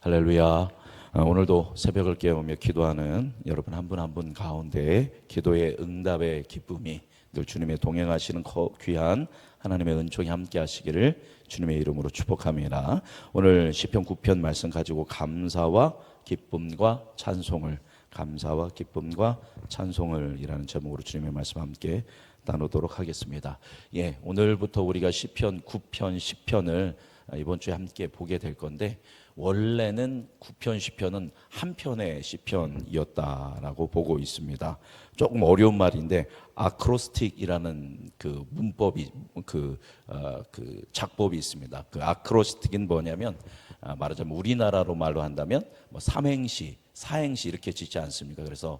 할렐루야. 오늘도 새벽을 깨우며 기도하는 여러분 한 분 한 분 가운데 기도의 응답의 기쁨이 늘 주님의 동행하시는 귀한 하나님의 은총이 함께 하시기를 주님의 이름으로 축복합니다. 오늘 시편 9편 말씀 가지고 감사와 기쁨과 찬송을 이라는 제목으로 주님의 말씀 함께 나누도록 하겠습니다. 오늘부터 우리가 시편 9편 10편을 이번 주에 함께 보게 될 건데, 원래는 9편 10편은 한 편의 시편이었다라고 보고 있습니다. 조금 어려운 말인데 아크로스틱이라는 그 문법이 그 작법이 있습니다. 그 아크로스틱은 뭐냐면 말하자면 우리나라로 말로 한다면 뭐 삼행시, 사행시 이렇게 짓지 않습니까? 그래서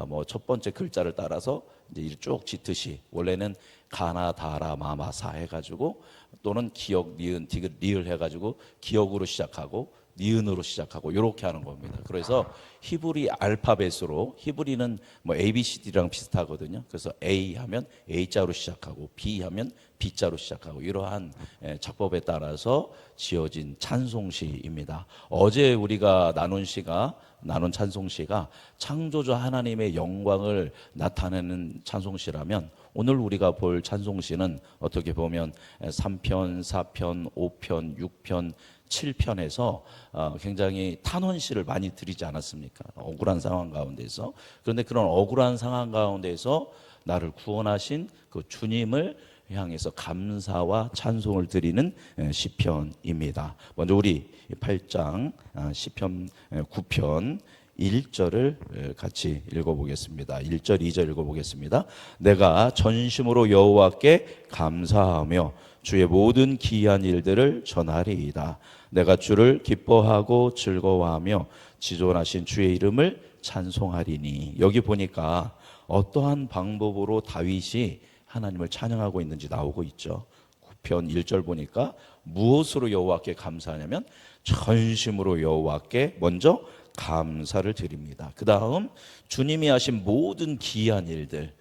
뭐 첫 번째 글자를 따라서 이제 쭉 짓듯이 원래는 가나 다라 마마사 해가지고, 또는 기역 니은 디귿 리을 해가지고 기역으로 시작하고 니은으로 시작하고 이렇게 하는 겁니다. 그래서 히브리 알파벳으로, 히브리는 뭐 ABCD랑 비슷하거든요. 그래서 A 하면 A자로 시작하고 B 하면 B자로 시작하고 이러한 작법에 따라서 지어진 찬송시입니다. 어제 우리가 나눈 찬송시가 창조주 하나님의 영광을 나타내는 찬송시라면, 오늘 우리가 볼 찬송시는 어떻게 보면 3편, 4편, 5편, 6편, 7편에서 굉장히 탄원시를 많이 드리지 않았습니까? 억울한 상황 가운데서. 그런데 그런 억울한 상황 가운데서 나를 구원하신 그 주님을 향해서 감사와 찬송을 드리는 시편입니다. 먼저 우리 8장 시편 9편 1절을 같이 읽어보겠습니다. 1절, 2절 읽어보겠습니다. 내가 전심으로 여호와께 감사하며 주의 모든 기이한 일들을 전하리이다. 내가 주를 기뻐하고 즐거워하며 지존하신 주의 이름을 찬송하리니. 여기 보니까 어떠한 방법으로 다윗이 하나님을 찬양하고 있는지 나오고 있죠. 9편 1절 보니까 무엇으로 여호와께 감사하냐면 전심으로 여호와께 먼저 감사를 드립니다. 그 다음 주님이 하신 모든 기이한 일들,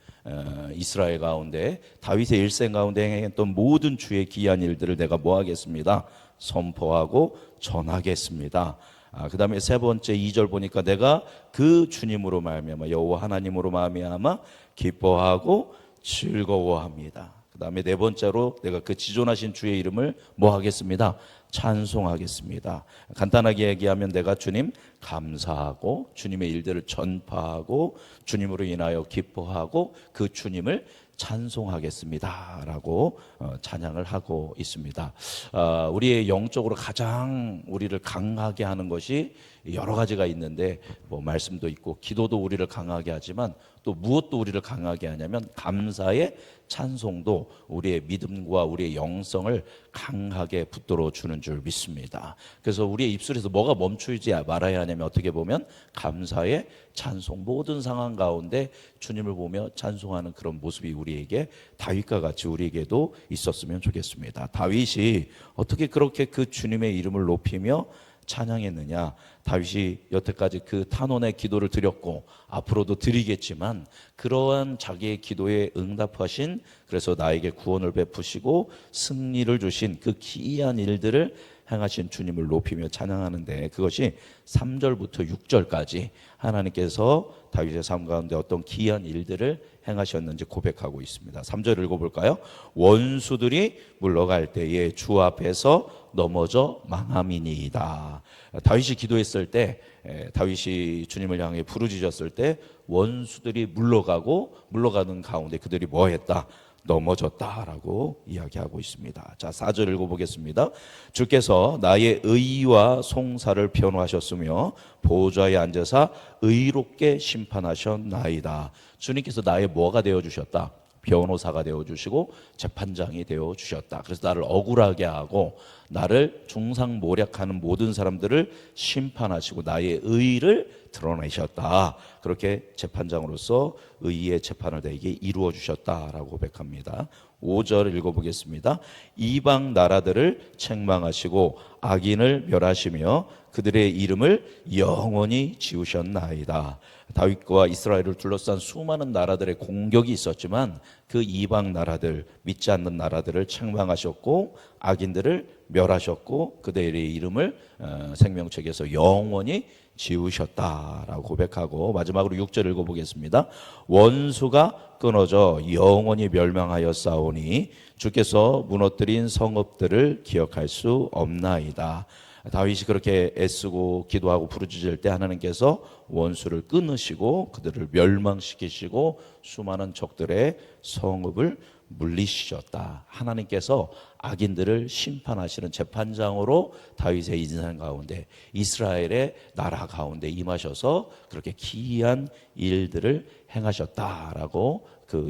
이스라엘 가운데 다윗의 일생 가운데 행했던 모든 주의 기이한 일들을 내가 뭐 하겠습니다? 선포하고 전하겠습니다. 그 다음에 세 번째 2절 보니까 내가 그 주님으로 말미암아 여호와 하나님으로 말미암아 기뻐하고 즐거워합니다. 그 다음에 네 번째로 내가 그 지존하신 주의 이름을 뭐 하겠습니다? 찬송하겠습니다. 간단하게 얘기하면 내가 주님 감사하고 주님의 일들을 전파하고 주님으로 인하여 기뻐하고 그 주님을 찬송하겠습니다 라고 찬양을 하고 있습니다. 우리의 영적으로 가장 우리를 강하게 하는 것이 여러 가지가 있는데, 뭐 말씀도 있고 기도도 우리를 강하게 하지만 또 무엇도 우리를 강하게 하냐면 감사의 찬송도 우리의 믿음과 우리의 영성을 강하게 붙들어 주는 줄 믿습니다. 그래서 우리의 입술에서 뭐가 멈추지 말아야 하냐면, 어떻게 보면 감사의 찬송, 모든 상황 가운데 주님을 보며 찬송하는 그런 모습이 우리에게 다윗과 같이 우리에게도 있었으면 좋겠습니다. 다윗이 어떻게 그렇게 그 주님의 이름을 높이며 찬양했느냐? 다윗이 여태까지 그 탄원의 기도를 드렸고 앞으로도 드리겠지만, 그러한 자기의 기도에 응답하신, 그래서 나에게 구원을 베푸시고 승리를 주신 그 기이한 일들을 행하신 주님을 높이며 찬양하는데, 그것이 3절부터 6절까지 하나님께서 다윗의 삶 가운데 어떤 기이한 일들을 행하셨는지 고백하고 있습니다. 3절 읽어볼까요? 원수들이 물러갈 때에 주 앞에서 넘어져 망함이니이다. 다윗이 기도했을 때, 다윗이 주님을 향해 부르짖었을 때 원수들이 물러가는 가운데 그들이 뭐 했다? 넘어졌다라고 이야기하고 있습니다. 자, 4절 읽어보겠습니다. 주께서 나의 의와 송사를 변호하셨으며 보좌에 앉으사 의롭게 심판하셨나이다. 주님께서 나의 뭐가 되어주셨다? 변호사가 되어주시고 재판장이 되어주셨다. 그래서 나를 억울하게 하고 나를 중상모략하는 모든 사람들을 심판하시고 나의 의를 드러내셨다. 그렇게 재판장으로서 의의 재판을 내게 이루어 주셨다라고 고백합니다. 5절 읽어보겠습니다. 이방 나라들을 책망하시고 악인을 멸하시며 그들의 이름을 영원히 지우셨나이다. 다윗과 이스라엘을 둘러싼 수많은 나라들의 공격이 있었지만 그 이방 나라들, 믿지 않는 나라들을 책망하셨고 악인들을 멸하셨고 그들의 이름을 생명책에서 영원히 지우셨다라고 고백하고, 마지막으로 6절 읽어보겠습니다. 원수가 끊어져 영원히 멸망하였사오니 주께서 무너뜨린 성읍들을 기억할 수 없나이다. 다윗이 그렇게 애쓰고 기도하고 부르짖을 때 하나님께서 원수를 끊으시고 그들을 멸망시키시고 수많은 적들의 성읍을 물리시셨다. 하나님께서 악인들을 심판하시는 재판장으로 다윗의 인생 가운데, 이스라엘의 나라 가운데 임하셔서 그렇게 기이한 일들을 행하셨다라고 그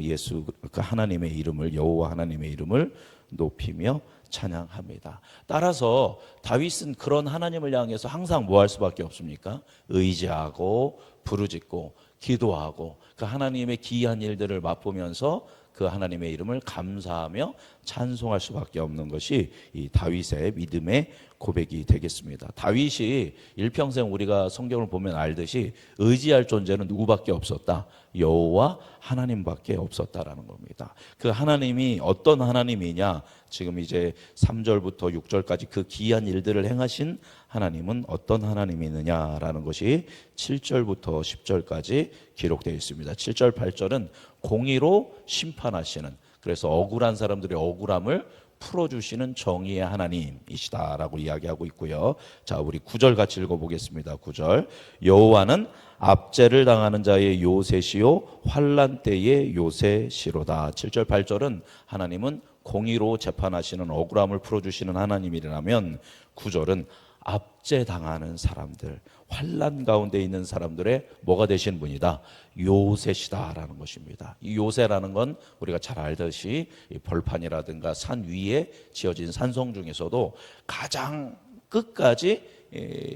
하나님의 이름을, 여호와 하나님의 이름을 높이며 찬양합니다. 따라서 다윗은 그런 하나님을 향해서 항상 뭐 할 수밖에 없습니까? 의지하고 부르짖고 기도하고 그 하나님의 기이한 일들을 맛보면서 그 하나님의 이름을 감사하며 찬송할 수밖에 없는 것이 이 다윗의 믿음의 고백이 되겠습니다. 다윗이 일평생 우리가 성경을 보면 알듯이 의지할 존재는 누구밖에 없었다? 여호와 하나님밖에 없었다라는 겁니다. 그 하나님이 어떤 하나님이냐? 지금 이제 3절부터 6절까지 그 기이한 일들을 행하신 하나님은 어떤 하나님이느냐라는 것이 7절부터 10절까지 기록되어 있습니다. 7절 8절은 공의로 심판하시는, 그래서 억울한 사람들의 억울함을 풀어주시는 정의의 하나님이시다라고 이야기하고 있고요. 자, 우리 9절 같이 읽어보겠습니다. 9절. 여호와는 압제를 당하는 자의 요새시요 환난 때의 요새시로다. 7절 8절은 하나님은 공의로 재판하시는, 억울함을 풀어주시는 하나님이라면, 9절은 압제당하는 사람들, 환난 가운데 있는 사람들의 뭐가 되신 분이다? 요새시다라는 것입니다. 이 요새라는 건 우리가 잘 알듯이 벌판이라든가 산 위에 지어진 산성 중에서도 가장 끝까지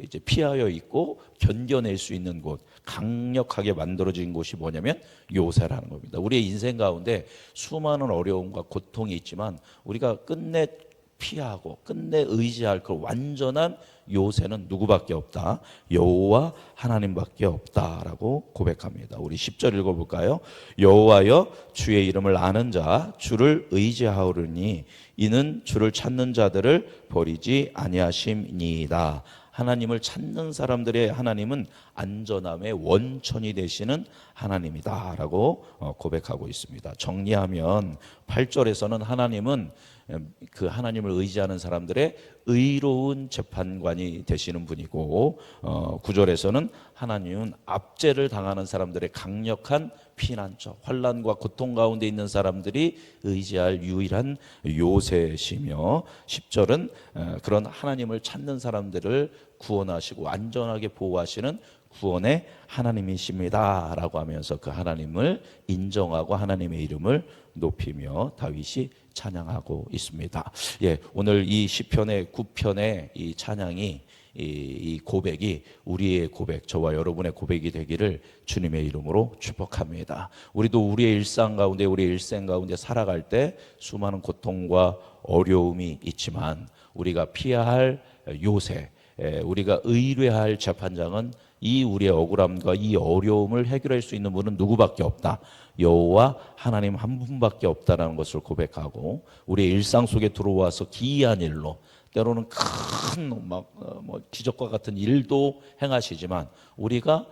이제 피하여 있고 견뎌낼 수 있는 곳, 강력하게 만들어진 곳이 뭐냐면 요새라는 겁니다. 우리의 인생 가운데 수많은 어려움과 고통이 있지만 우리가 끝내 피하고 끝내 의지할 그 완전한 요새는 누구밖에 없다? 여호와 하나님밖에 없다라고 고백합니다. 우리 10절 읽어볼까요? 여호와여 주의 이름을 아는 자 주를 의지하오르니 이는 주를 찾는 자들을 버리지 아니하심이니이다. 하나님을 찾는 사람들의 하나님은 안전함의 원천이 되시는 하나님이다라고 고백하고 있습니다. 정리하면 8절에서는 하나님은 그 하나님을 의지하는 사람들의 의로운 재판관이 되시는 분이고, 9절에서는 하나님은 압제를 당하는 사람들의 강력한 피난처, 환난과 고통 가운데 있는 사람들이 의지할 유일한 요새시며, 10절은 그런 하나님을 찾는 사람들을 구원하시고 안전하게 보호하시는 구원의 하나님이십니다 라고 하면서 그 하나님을 인정하고 하나님의 이름을 높이며 다윗이 찬양하고 있습니다. 예, 오늘 이 시편의 9편의 이 찬양이, 이 고백이 우리의 고백, 저와 여러분의 고백이 되기를 주님의 이름으로 축복합니다. 우리도 우리의 일상 가운데, 우리의 일생 가운데 살아갈 때 수많은 고통과 어려움이 있지만 우리가 피해야 할 요새, 우리가 의뢰할 재판장은 이 우리의 억울함과 이 어려움을 해결할 수 있는 분은 누구밖에 없다. 여호와 하나님 한 분밖에 없다라는 것을 고백하고, 우리의 일상 속에 들어와서 기이한 일로, 때로는 큰 기적과 같은 일도 행하시지만 우리가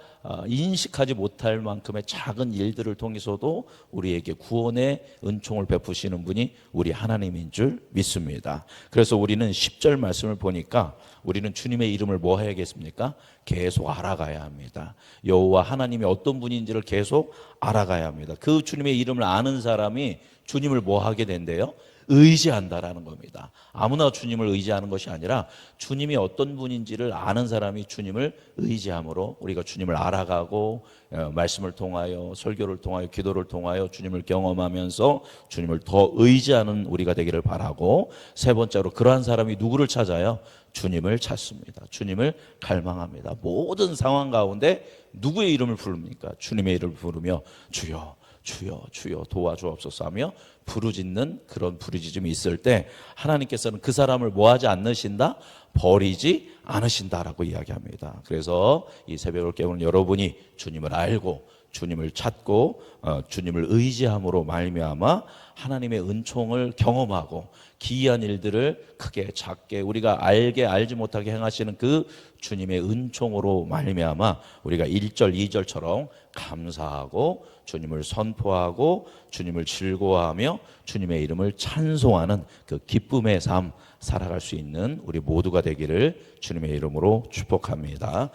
인식하지 못할 만큼의 작은 일들을 통해서도 우리에게 구원의 은총을 베푸시는 분이 우리 하나님인 줄 믿습니다. 그래서 우리는 10절 말씀을 보니까 우리는 주님의 이름을 뭐 해야겠습니까? 계속 알아가야 합니다. 여호와 하나님이 어떤 분인지를 계속 알아가야 합니다. 그 주님의 이름을 아는 사람이 주님을 뭐 하게 된대요? 의지한다라는 겁니다. 아무나 주님을 의지하는 것이 아니라 주님이 어떤 분인지를 아는 사람이 주님을 의지함으로 우리가 주님을 알아가고, 말씀을 통하여, 설교를 통하여, 기도를 통하여 주님을 경험하면서 주님을 더 의지하는 우리가 되기를 바라고, 세 번째로 그러한 사람이 누구를 찾아요? 주님을 찾습니다. 주님을 갈망합니다. 모든 상황 가운데 누구의 이름을 부릅니까? 주님의 이름을 부르며 주여 주여 주여 도와주옵소서 하며 부르짖는 그런 부르짖음이 있을 때 하나님께서는 그 사람을 뭐하지 않으신다? 버리지 않으신다라고 이야기합니다. 그래서 이 새벽을 깨우는 여러분이 주님을 알고 주님을 찾고 주님을 의지함으로 말미암아 하나님의 은총을 경험하고 기이한 일들을 크게 작게 우리가 알지 못하게 행하시는 그 주님의 은총으로 말미암아 우리가 1절 2절처럼 감사하고 주님을 선포하고 주님을 즐거워하며 주님의 이름을 찬송하는 그 기쁨의 삶 살아갈 수 있는 우리 모두가 되기를 주님의 이름으로 축복합니다.